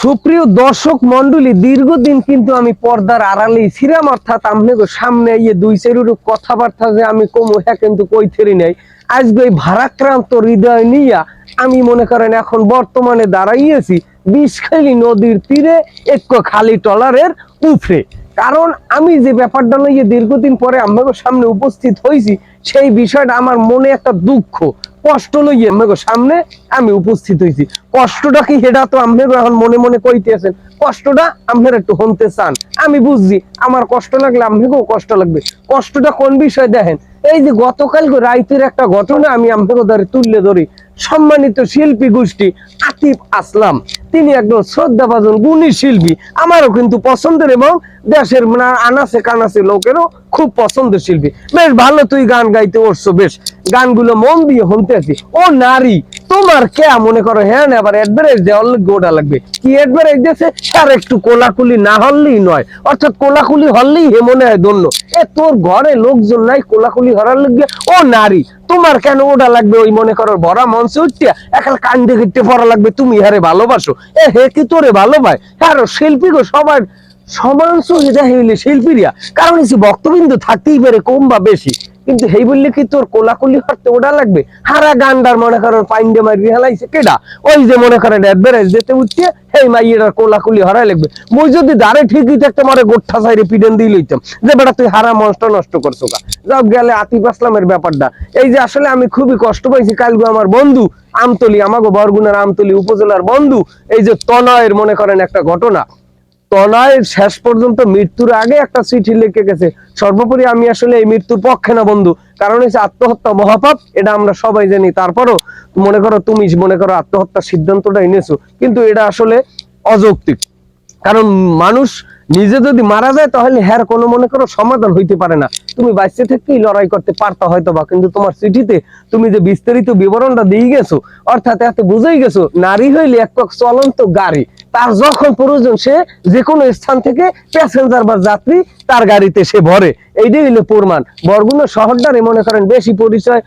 সুপ্রিয় দর্শক মন্ডলী, দীর্ঘদিন কিন্তু আমি পর্দার আড়ালেই ছিলাম, অর্থাৎ আপনাকে সামনে ইয়ে দুই চারির কথাবার্তা যে আমি কমু হ্যাঁ কিন্তু কইতেরি নাই। আজকে এই ভারাক্রান্ত হৃদয় নিয়ে আমি মনে করেন এখন বর্তমানে দাঁড়াইয়েছি বিষখালী নদীর তীরে এক খালি টলারের উপরে। কারণ আমি যে ব্যাপারটা লইয়ে দীর্ঘদিন পরে আপনাকে সামনে উপস্থিত হয়েছি, সেই বিষয়টা আমার মনে একটা দুঃখ কষ্ট লইয়ে আপনাকে সামনে আমি উপস্থিত হয়েছি। কষ্টটা কি সেটা তো আপনাকে এখন মনে মনে কইতেছেন, কষ্টটা আপনারা একটু শুনতে চান। আমি বুঝছি আমার কষ্ট লাগলে আপনাকেও কষ্ট লাগবে। কষ্টটা কোন বিষয় দেখেন, এই যে গতকাল রাইতের একটা ঘটনা আমি আপনাকে ধরে তুললে ধরি। সম্মানিত শিল্পী গোষ্ঠী আতিফ আসলাম, তিনি একজন শ্রদ্ধাভাজন গুণী শিল্পী, আমারও কিন্তু পছন্দের এবং দেশের আনাচে কানাচে লোকেরও খুব পছন্দের শিল্পী। বেশ ভালো তুই গান গাইতে উঠছো, বেশ গানগুলো মন দিয়ে শুনতে আছি। ও নারী তোমার কে মনে করো হ্যাঁ আবার অ্যাডভারেজ দেওয়ার গোটা লাগবে কি অ্যাডভারেজ দিয়েছে, আর একটু কোলাকুলি না হলেই নয়, অর্থাৎ কোলাকুলি হলেই হে মনে হয় ধন্য। এ তোর ঘরে লোকজন নাই কোলাকুলি হরার লাগবে, ও নারী তোমার কেন ওটা লাগবে ওই মনে করো ভরা মঞ্চে উঠিয়া একাল কান্দে কেটে পড়া লাগবে তুমি হারে ভালোবাসো। এ হে কি তোরে ভালো পায়? হ্যাঁ শিল্পী গো সবার সমান সুবিধা হইলে শিল্পীরা, কারণ হচ্ছে বক্তবিন্দু থাকতেই পারে কম বা বেশি, কিন্তু হেই বললে কি তোর কোলাকুলি করতে ওটা লাগবে? হারা গান্ডার মনে করেন পাইন্ডে মারি হেলাইছে কেডা, ওই যে মনে করেন অ্যাডভারেজ দিতে উঠছে হেই মাইয়ের কোলাকুলি হরাই লাগবে। মুই যদি দাঁড়ে ঠিকই থাকতে মারে গোঠা সাইরে পিডেন দিয়ে লইতাম যে বেটা তুই হারা মঞ্চটা নষ্ট করছো গা। যাও গেলে আতিফ আসলামের ব্যাপারটা এই যে আসলে আমি খুবই কষ্ট পাইছি। কালকে আমার বন্ধু আমতলি, আমাগো বরগুনার আমতলি উপজেলার বন্ধু, এই যে তনয়ের মনে করেন একটা ঘটনা, তনয় শেষ পর্যন্ত মৃত্যুর আগে একটা চিঠি লিখে গেছে। সর্বোপরি আমি আসলে এই মৃত্যুর পক্ষে না বন্ধু, কারণ হচ্ছে আত্মহত্যা মহাপাপ, এটা আমরা সবাই জানি। তারপরও মনে করো তুমি মনে করো আত্মহত্যার সিদ্ধান্তটা এনেছো, কিন্তু এটা আসলে অযৌক্তিক। কারণ মানুষ নিজে যদি মারা যায় তাহলে হ্যার কোনো মনে করো সমাধান হইতে পারে না। তুমি বাঁচতে থেকেই লড়াই করতে পারতা হয়তো বা, কিন্তু তোমার চিঠিতে তুমি যে বিস্তারিত বিবরণটা দিয়ে গেছো, অর্থাৎ এত বুঝেই গেছো নারী হইলে এক চলন্ত গাড়ি, তার যখন প্রয়োজন সে যে কোনো স্থান থেকে প্যাসেঞ্জার বা যাত্রী তার গাড়িতে সে ভরে। এইটাই হইলে প্রমাণ। বরগুনা শহরটারে মনে করেন বেশি পরিচয়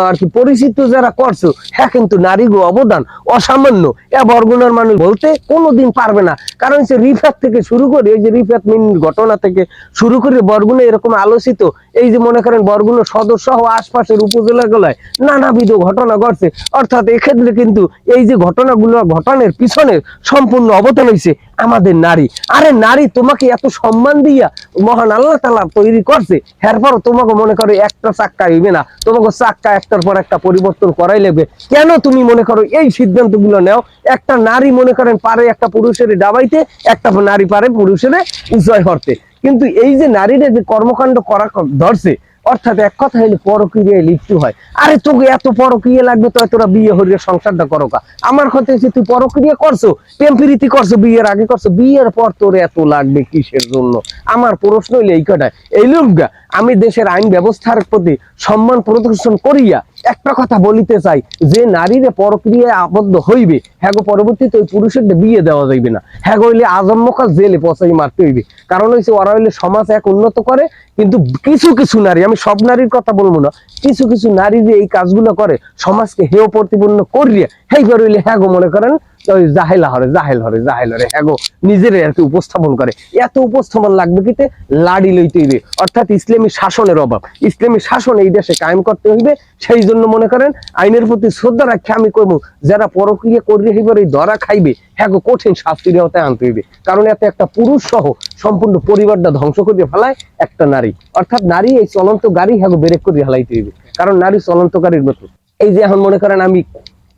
আর কি পরিচিত যারা করছো, হ্যাঁ কিন্তু নারী গো অবদান অসামান্য। এ বরগুনার মানুষ বলতে কোনোদিন পারবে না, কারণ সে রিফাত থেকে শুরু করে এই যে রিফাত মিনির ঘটনা থেকে শুরু করে বরগুনা এরকম আলোচিত এই যে মনে করেন বরগুনা সদর সহ আশপাশের উপজেলাগুলোয় নানাবিধ ঘটনা ঘটছে। অর্থাৎ এক্ষেত্রে কিন্তু এই যে ঘটনাগুলো ঘটনার পিছনের সম্পূর্ণ অবদান হয়েছে আমাদের নারী। আরে নারী তোমাকে এত সম্মান দিয়া মহান আল্লাহ তাআলা তৈরি করছে, এরপর তোমাকে মনে করো একটা চাক্কা হইবে না, তোমাকে চাক্কা একটার পর একটা পরিবর্তন করাই লাগবে। কেন তুমি মনে করো এই সিদ্ধান্তগুলো নেও? একটা নারী মনে করেন পারে একটা পুরুষের ডাবাইতে, একটা নারী পারে পুরুষের উজয় করতে, কিন্তু এই যে নারীরা যে কর্মকাণ্ড করা ধরছে, অর্থাৎ এক কথা হইলে পরকীয়ায় লিপ্ত হয়। আরে তোকে এত পরকীয়া লাগবে তো তোরা বিয়ে হরিয়ে সংসারটা করো কা? আমার কথা হচ্ছে তুই পরকীয়া করছো, প্রেম প্রীতি করছো, বিয়ের আগে করছো, বিয়ের পর তোর এত লাগবে কিসের জন্য? আমার প্রশ্ন হইলে এই কটাই। এই লোকগা আমি দেশের আইন ব্যবস্থার প্রতি সম্মান প্রদর্শন করিয়া একটা কথা বলিতে চাই, যে নারীরে পরক্রিয়ায় আবদ্ধ হইবে হ্যাঁ পরবর্তীতে ওই পুরুষের বিয়ে দেওয়া যাইবে না, হ্যাঁ হইলে আজম্মকা জেলে পচাই মারতে হইবে। কারণ হইছে ওরা হইলে সমাজ এক উন্নত করে, কিন্তু কিছু কিছু নারী, আমি সব নারীর কথা বলবো না, কিছু কিছু নারী যে এই কাজগুলো করে সমাজকে হেয় প্রতিপন্ন করিয়া হেই করে হইলে হ্যাঁ মনে করেন জাহেল হরে হ্যাঁ নিজের আর কি উপস্থাপন করে। এত উপস্থাপন লাগবে কিতে লাড়ি লইতে হইবে, অর্থাৎ ইসলামী শাসনের অভাব। ইসলামী শাসন এই দেশে কায়েম করতে হইবে। সেই জন্য মনে করেন আইনের প্রতি শ্রদ্ধা রাখে আমি করবো, যারা পরক্রিয়া করিয়ে হইবার এই ধরা খাইবে হ্যাঁ কঠিন শাস্তির আওতায় আনতে হইবে। কারণ এত একটা পুরুষ সহ সম্পূর্ণ পরিবারটা ধ্বংস করে ফেলায় একটা নারী, অর্থাৎ নারী এই চলন্ত গাড়ি হ্যাঁ ব্রেক করে ফেলাইতে হইবে, কারণ নারী চলন্ত গাড়ির মতো। এই যে এখন মনে করেন আমি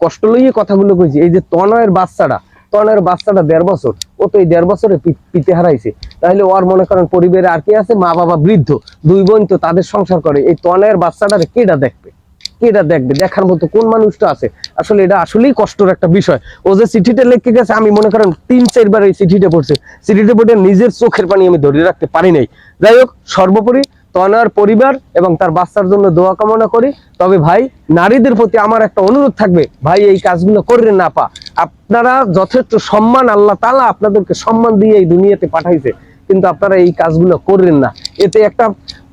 কষ্ট লইয়ে কথাগুলো কইছি, এই যে তনয়ের বাচ্চাটা 1.5 বছর, ও তো এই 1.5 বছরে পিতে হারাইছে, তাহলে ওর মনে করেন পরিবারে আর কি আছে? মা বাবা বৃদ্ধ, 2 বোন তো তাদের সংসার করে। এই তনয়ের বাচ্চাটারে কেডা দেখবে? কেডা দেখবে? দেখার মতো কোন মানুষটা আছে? আসলে এটা আসলেই কষ্টের একটা বিষয়। ও যে চিঠিটা লিখে গেছে, আমি মনে করেন 3-4 বার এই চিঠিটা পড়ছে, চিঠিটা পড়ে নিজের চোখের পানি আমি ধরে রাখতে পারি নাই। যাই হোক, সর্বোপরি তনয়ের পরিবার এবং তার বাচ্চার জন্য দোয়া কামনা করি। তবে ভাই নারীদের প্রতি আমার একটা অনুরোধ থাকবে, ভাই এই কাজগুলো করেন না। আপনারা যথেষ্ট সম্মান, আল্লাহ তাআলা আপনাদেরকে সম্মান দিয়ে এই দুনিয়াতে পাঠাইছে, কিন্তু আপনারা এই কাজগুলো করেন না। এতে একটা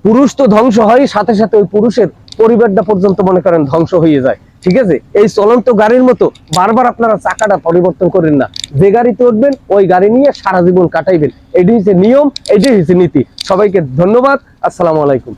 পুরুষ তো ধ্বংস হয়, সাথে সাথে ওই পুরুষের পরিবারটা পর্যন্ত মনে করেন ধ্বংস হয়ে যায়। ঠিক আছে? এই চলন্ত গাড়ির মতো বারবার আপনারা চাকাটা পরিবর্তন করেন না। যে গাড়িতে উঠবেন ওই গাড়ি নিয়ে সারা জীবন কাটাইবেন। এটি হচ্ছে নিয়ম, এটি হচ্ছে নীতি। সবাইকে ধন্যবাদ। আসসালামু আলাইকুম।